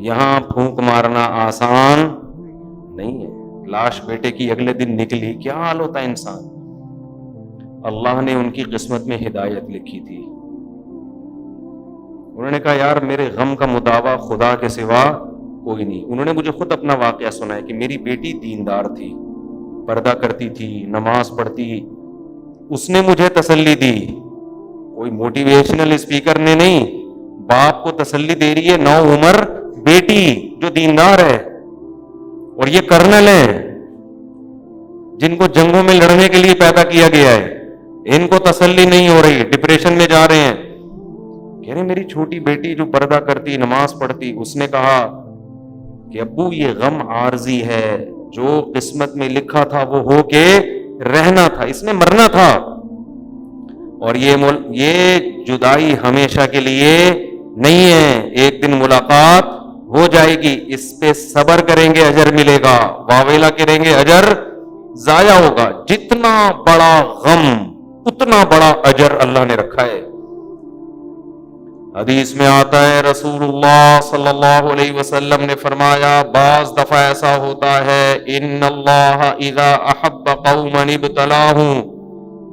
یہاں پھونک مارنا آسان نہیں ہے. لاش بیٹے کی اگلے دن نکلی, کیا حال ہوتا ہے انسان. اللہ نے ان کی قسمت میں ہدایت لکھی تھی. انہوں نے کہا یار میرے غم کا مداوا خدا کے سوا کوئی نہیں. انہوں نے مجھے خود اپنا واقعہ سنایا کہ میری بیٹی دیندار تھی, پردہ کرتی تھی, نماز پڑھتی. اس نے مجھے تسلی دی, کوئی موٹیویشنل اسپیکر نے نہیں. باپ کو تسلی دے رہی ہے نو عمر بیٹی جو دیندار ہے, اور یہ کرنل ہیں جن کو جنگوں میں لڑنے کے لیے پیدا کیا گیا ہے. ان کو تسلی نہیں ہو رہی, ڈپریشن میں جا رہے ہیں. کہہ رہے میری چھوٹی بیٹی جو پردہ کرتی, نماز پڑھتی, اس نے کہا کہ ابو یہ غم عارضی ہے, جو قسمت میں لکھا تھا وہ ہو کے رہنا تھا, اس نے مرنا تھا, اور یہ جدائی ہمیشہ کے لیے نہیں ہے, ایک دن ملاقات ہو جائے گی. اس پہ صبر کریں گے اجر ملے گا, واویلا کریں گے اجر ضائع ہوگا. جتنا بڑا غم اتنا بڑا اجر اللہ نے رکھا ہے. حدیث میں آتا ہے رسول اللہ صلی اللہ علیہ وسلم نے فرمایا, بعض دفعہ ایسا ہوتا ہے ان اللہ اذا احب قوما ابتلاہم,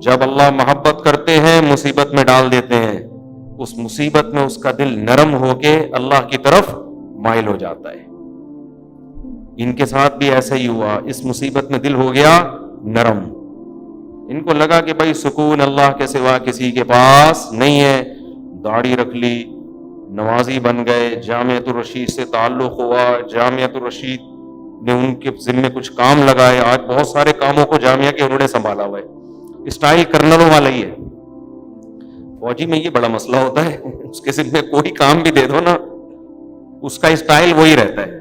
جب اللہ محبت کرتے ہیں مصیبت میں ڈال دیتے ہیں. اس مصیبت میں اس کا دل نرم ہو کے اللہ کی طرف مائل ہو جاتا ہے. ان کے ساتھ بھی ایسا ہی ہوا, اس مصیبت میں دل ہو گیا نرم. ان کو لگا کہ بھائی سکون اللہ کے سوا کسی کے پاس نہیں ہے. داڑھی رکھ لی, نمازی بن گئے, جامعۃ الرشید سے تعلق ہوا, جامعۃ الرشید نے ان کے ذمے کچھ کام لگائے. آج بہت سارے کاموں کو جامعہ کے انہوں نے سنبھالا ہوا ہے. اسٹائل کرنلوں والا ہی ہے. فوجی میں یہ بڑا مسئلہ ہوتا ہے, اس کے ذمے کوئی کام بھی دے دو نا, اس کا اسٹائل وہی رہتا ہے.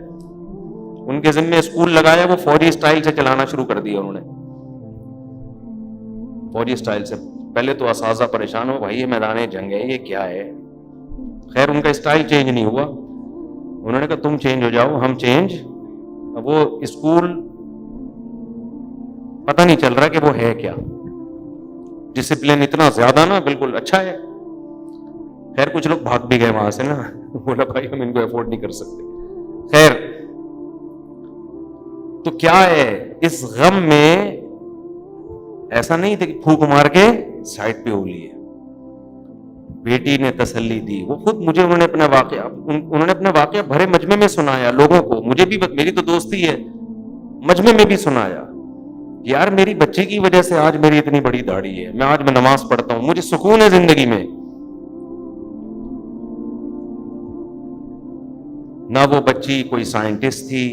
ان کے ذمے اسکول لگایا, وہ فوجی اسٹائل سے چلانا شروع کر دیا انہوں نے, فوجی اسٹائل سے. پہلے تو اساتذہ پریشان ہو, بھائی یہ میدان جنگ ہے, یہ کیا ہے. خیر ان کا اسٹائل چینج نہیں ہوا. انہوں نے کہا تم چینج ہو جاؤ, ہم چینج. اب وہ اسکول پتہ نہیں چل رہا کہ وہ ہے کیا. ڈسپلن اتنا زیادہ نا, بالکل اچھا ہے. خیر کچھ لوگ بھاگ بھی گئے وہاں سے نا, بولا بھائی ہم ان کو افورڈ نہیں کر سکتے. خیر تو کیا ہے, اس غم میں ایسا نہیں تھا کہ پھونک مار کے سائڈ پہ ہو لیے. بیٹی نے تسلی دی. وہ خود مجھے انہوں نے اپنا واقعہ بھرے مجمع میں سنایا لوگوں کو. مجھے بھی, میری تو دوستی ہے, مجمع میں بھی سنایا یار میری بچی کی وجہ سے آج میری اتنی بڑی داڑھی ہے, میں آج میں نماز پڑھتا ہوں, مجھے سکون ہے زندگی میں. نہ وہ بچی کوئی سائنٹسٹ تھی,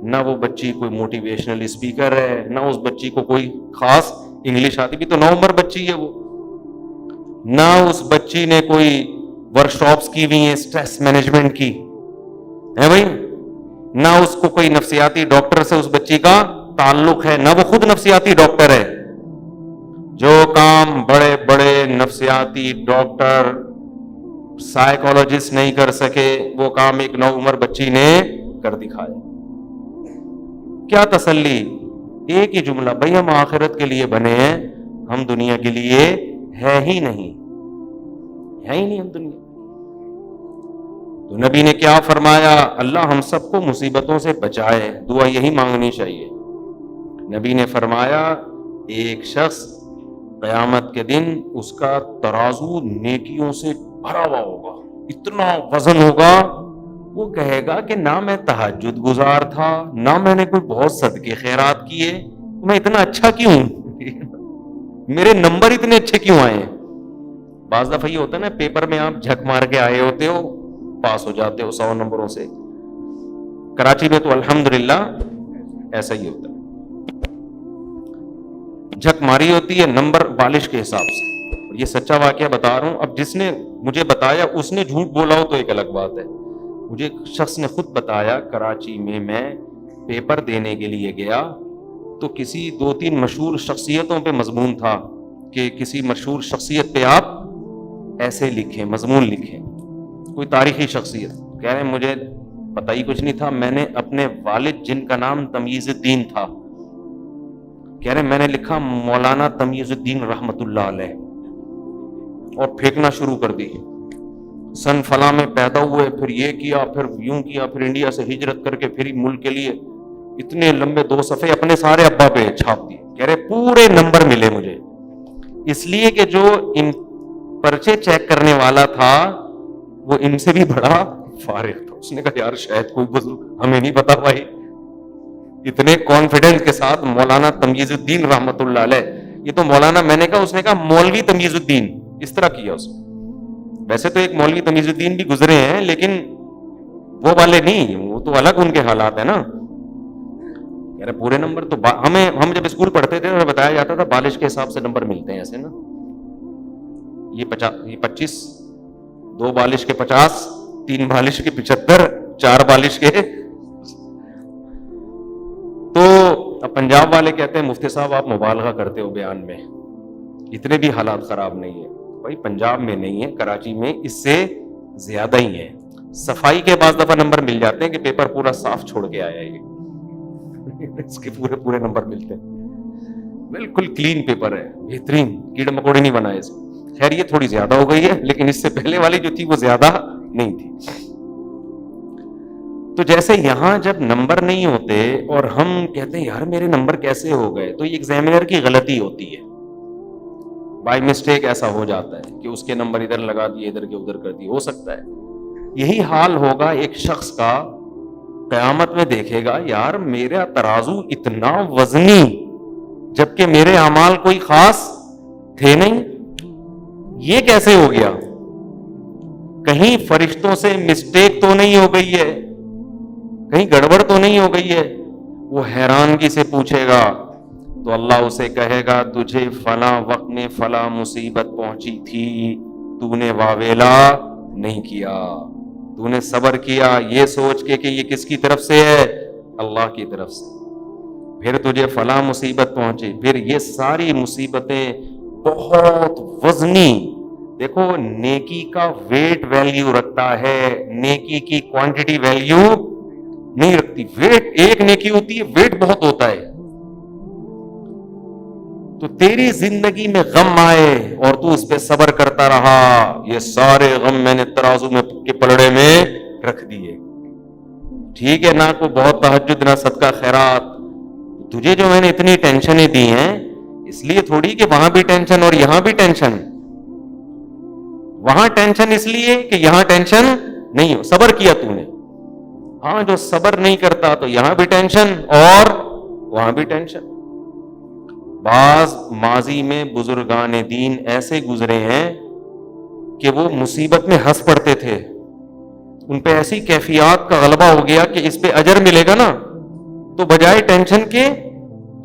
نہ وہ بچی کوئی موٹیویشنل اسپیکر ہے, نہ اس بچی کو کوئی خاص انگلش آتی بھی, تو 9 عمر بچی ہے وہ. نہ اس بچی نے کوئی ورکشاپس کی ہوئی ہیں اسٹریس مینجمنٹ کی ہے بھائی, نہ اس کو کوئی نفسیاتی ڈاکٹر سے اس بچی کا تعلق ہے, نہ وہ خود نفسیاتی ڈاکٹر ہے. جو کام بڑے بڑے نفسیاتی ڈاکٹر سائیکولوجسٹ نہیں کر سکے, وہ کام ایک 9 عمر بچی نے کر دکھایا. کیا تسلی, ایک ہی جملہ, بھائی ہم آخرت کے لیے بنے ہیں, ہم دنیا کے لیے ہے ہی نہیں ہم دنیا. تو نبی نے کیا فرمایا, اللہ ہم سب کو مصیبتوں سے بچائے, دعا یہی مانگنی چاہیے. نبی نے فرمایا ایک شخص قیامت کے دن اس کا ترازو نیکیوں سے بھرا ہوا ہوگا, اتنا وزن ہوگا, وہ کہے گا کہ نہ میں تہجد گزار تھا, نہ میں نے کوئی بہت صدقے خیرات کیے, میں اتنا اچھا کیوں, میرے نمبر اتنے اچھے کیوں آئے. بعض دفعہ یہ ہوتا ہے نا, پیپر میں آپ جھک مار کے آئے ہوتے ہو, پاس ہو جاتے ہو 100 نمبروں سے. کراچی میں تو الحمدللہ ایسا ہی ہوتا ہے, جھک ماری ہوتی ہے نمبر بالش کے حساب سے. یہ سچا واقعہ بتا رہا ہوں. اب جس نے مجھے بتایا اس نے جھوٹ بولا ہو تو ایک الگ بات ہے. مجھے ایک شخص نے خود بتایا, کراچی میں پیپر دینے کے لیے گیا تو کسی 2-3 مشہور شخصیتوں پہ مضمون تھا کہ کسی مشہور شخصیت پہ آپ ایسے لکھیں, مضمون لکھیں, کوئی تاریخی شخصیت. کہہ رہے مجھے پتہ ہی کچھ نہیں تھا. میں نے اپنے والد جن کا نام تمیز الدین تھا, کہہ رہے میں نے لکھا مولانا تمیز الدین رحمت اللہ علیہ, اور پھینکنا شروع کر دی. سن فلاں میں پیدا ہوئے، پھر یہ کیا، پھر یوں کیا، پھر انڈیا سے ہجرت کر کے پھر ملک کے لیے اتنے لمبے 2 صفحے اپنے سارے ابا پہ چھاپ دیے. کہہ رہے پورے نمبر ملے مجھے، اس لیے کہ جو ان پرچے چیک کرنے والا تھا وہ ان سے بھی بڑا فارغ تھا. اس نے کہا یار شاید کوئی بزرگ، ہمیں نہیں پتا بھائی. اتنے کانفیڈنس کے ساتھ مولانا تمیز الدین رحمت اللہ علیہ، یہ تو مولانا میں نے کہا، اس نے کہا مولوی تمیز الدین، اس طرح کیا اس نے. ویسے تو ایک مولوی تمیز الدین بھی گزرے ہیں لیکن وہ والے نہیں، وہ تو الگ ان کے حالات ہیں نا. کہہ رہے پورے نمبر تو ہم جب اسکول پڑھتے تھے تو بتایا جاتا تھا بالش کے حساب سے نمبر ملتے ہیں ایسے نا. یہ 25، 2 بالش کے 50، 3 بالش کے 75، 4 بالش کے. تو اب پنجاب والے کہتے ہیں مفتی صاحب آپ مبالغہ کرتے ہو بیان میں، اتنے بھی حالات خراب نہیں ہیں. بھائی پنجاب میں نہیں ہے، کراچی میں اس سے زیادہ ہی ہے. صفائی کے بعض دفعہ نمبر مل جاتے ہیں کہ پیپر پورا صاف چھوڑ کے آیا ہے، اس کے پورے نمبر ملتے ہیں. بالکل کلین پیپر ہے، بہترین، کیڑے مکوڑے نہیں بنائے اسے. خیر یہ تھوڑی زیادہ ہو گئی ہے لیکن اس سے پہلے والی جو تھی وہ زیادہ نہیں تھی. تو جیسے یہاں جب نمبر نہیں ہوتے اور ہم کہتے ہیں یار میرے نمبر کیسے ہو گئے، تو یہ ایگزامینر کی غلطی ہوتی ہے. بائی مسٹیک ایسا ہو جاتا ہے کہ اس کے نمبر ادھر لگا دیے، ادھر کے ادھر کر دیے، ہو سکتا ہے. یہی حال ہوگا ایک شخص کا، قیامت میں دیکھے گا یار میرا ترازو اتنا وزنی جبکہ میرے اعمال کوئی خاص تھے نہیں، یہ کیسے ہو گیا؟ کہیں فرشتوں سے مسٹیک تو نہیں ہو گئی ہے، کہیں گڑبڑ تو نہیں ہو گئی ہے؟ وہ حیرانگی سے پوچھے گا تو اللہ اسے کہے گا تجھے فلاں وقت میں فلاں مصیبت پہنچی تھی، تو نے واویلا نہیں کیا، تو نے صبر کیا یہ سوچ کے کہ یہ کس کی طرف سے ہے؟ اللہ کی طرف سے. پھر تجھے فلاں مصیبت پہنچی، پھر یہ ساری مصیبتیں بہت وزنی. دیکھو نیکی کا ویٹ ویلیو رکھتا ہے، نیکی کی کوانٹٹی ویلیو نہیں رکھتی. ویٹ ایک نیکی ہوتی ہے، ویٹ بہت ہوتا ہے. تو تیری زندگی میں غم آئے اور تو اس پہ صبر کرتا رہا، یہ سارے غم میں نے ترازو میں کے پلڑے میں رکھ دیے. ٹھیک ہے، نہ کوئی بہت تہجد نہ صدقہ خیرات، تجھے جو میں نے اتنی ٹینشنیں دی ہیں اس لیے تھوڑی کہ وہاں بھی ٹینشن اور یہاں بھی ٹینشن. وہاں ٹینشن اس لیے کہ یہاں ٹینشن نہیں ہو، صبر کیا تو نے. ہاں جو صبر نہیں کرتا تو یہاں بھی ٹینشن اور وہاں بھی ٹینشن. بعض ماضی میں بزرگان دین ایسے گزرے ہیں کہ وہ مصیبت میں ہنس پڑتے تھے، ان پہ ایسی کیفیات کا غلبہ ہو گیا کہ اس پہ اجر ملے گا نا، تو بجائے ٹینشن کے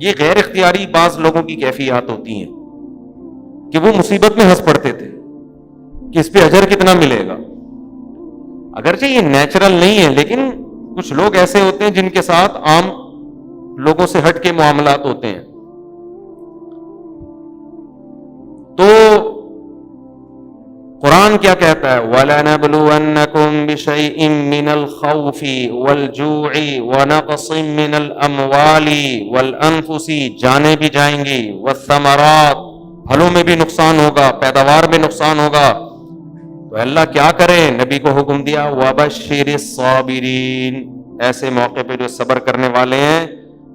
یہ غیر اختیاری بعض لوگوں کی کیفیات ہوتی ہیں کہ وہ مصیبت میں ہنس پڑتے تھے کہ اس پہ اجر کتنا ملے گا. اگرچہ یہ نیچرل نہیں ہے لیکن کچھ لوگ ایسے ہوتے ہیں جن کے ساتھ عام لوگوں سے ہٹ کے معاملات ہوتے ہیں. تو قرآن کیا کہتا ہے؟ وَلَنَبْلُوَنَّكُمْ بِشَيْءٍ مِّنَ الْخَوْفِ وَالْجُوعِ وَنَقْصٍ مِّنَ الْأَمْوَالِ وَالْأَنفُسِ، جانیں بھی جائیں گی، وَالثَّمَرَاتِ، پھلوں میں بھی نقصان ہوگا، پیداوار میں نقصان ہوگا. تو اللہ کیا کرے؟ نبی کو حکم دیا وَبَشِّرِ الصَّابِرِينَ، ایسے موقع پہ جو صبر کرنے والے ہیں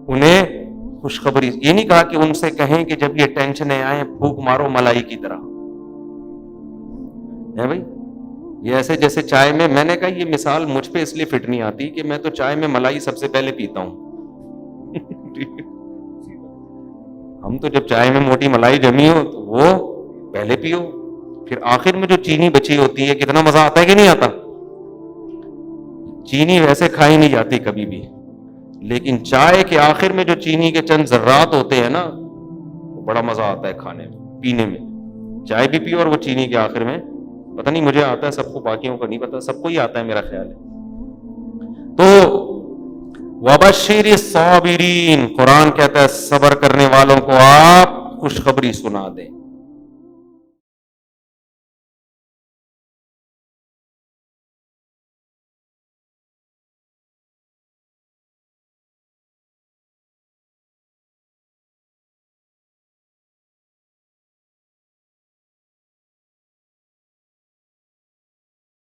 انہیں خوشخبری. یہ نہیں کہا کہ ان سے کہیں کہ جب یہ ٹینشنیں آئیں پھونک مارو ملائی کی طرح ہے بھائی. یہ ایسے جیسے چائے میں نے کہا یہ مثال مجھ پہ اس لیے فٹ نہیں آتی کہ میں تو چائے میں ملائی سب سے پہلے پیتا ہوں. ہم تو جب چائے میں موٹی ملائی جمی ہو تو وہ پہلے پیو، پھر آخر میں جو چینی بچی ہوتی ہے کتنا مزہ آتا ہے کہ نہیں آتا. چینی ویسے کھائی نہیں جاتی کبھی بھی، لیکن چائے کے آخر میں جو چینی کے چند ذرات ہوتے ہیں نا وہ بڑا مزہ آتا ہے کھانے میں، پینے میں. چائے بھی پیو اور وہ چینی کے آخر میں، پتہ نہیں مجھے آتا ہے، سب کو باقیوں کو نہیں پتا، سب کو ہی آتا ہے میرا خیال ہے. تو وَبَشِّرِ الصَّابِرِينَ، قرآن کہتا ہے صبر کرنے والوں کو آپ خوشخبری سنا دیں.